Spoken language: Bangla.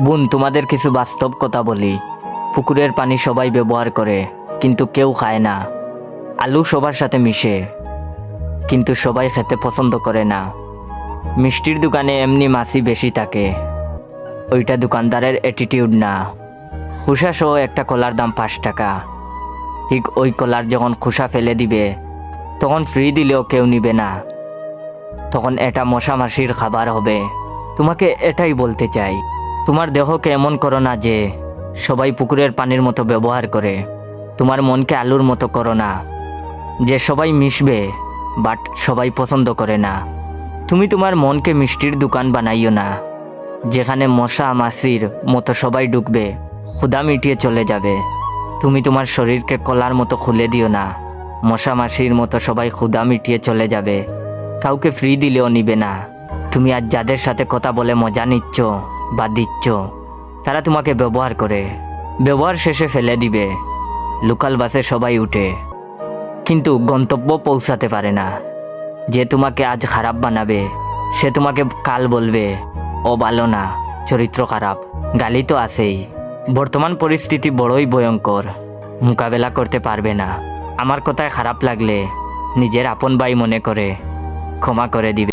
বোন, তোমাদের কিছু বাস্তব কথা বলি। পুকুরের পানি সবাই ব্যবহার করে, কিন্তু কেউ খায় না। আলু সবার সাথে মিশে, কিন্তু সবাই খেতে পছন্দ করে না। মিষ্টির দোকানে এমনি মাছি বেশি থাকে, ওইটা দোকানদারের অ্যাটিটিউড না। খোসা সহ একটা কলার দাম 5 টাকা। ঠিক ওই কলার যখন খোসা ফেলে দিবে, তখন ফ্রি দিলেও কেউ নিবে না। তখন এটা মশা মাছির খাবার হবে। তোমাকে এটাই বলতে চাই, তোমার দেহকে এমন করো না যে সবাই পুকুরের পানির মতো ব্যবহার করে। তোমার মনকে আলুর মতো করো না, যে সবাই মিশবে বাট সবাই পছন্দ করে না। তুমি তোমার মনকে মিষ্টির দোকান বানাইও না, যেখানে মশা মাছির মতো সবাই ঢুকবে, ক্ষুধা মিটিয়ে চলে যাবে। তুমি তোমার শরীরকে কলার মতো খুলে দিও না, মশা মাছির মতো সবাই ক্ষুধা মিটিয়ে চলে যাবে, কাউকে ফ্রি দিলেও নিবে না। তুমি আজ যাদের সাথে কথা বলে মজা নিচ্ছ বা দিচ্ছ, তারা তোমাকে ব্যবহার করে, ব্যবহার শেষে ফেলে দিবে। লোকাল বাসে সবাই উঠে, কিন্তু গন্তব্য পৌঁছাতে পারে না। যে তোমাকে আজ খারাপ বানাবে, সে তোমাকে কাল বলবে ও ভালো না, চরিত্র খারাপ। গালি তো আছেই। বর্তমান পরিস্থিতি বড়ই ভয়ঙ্কর, মোকাবেলা করতে পারবে না। আমার কথায় খারাপ লাগলে নিজের আপন ভাই মনে করে ক্ষমা করে দিবে।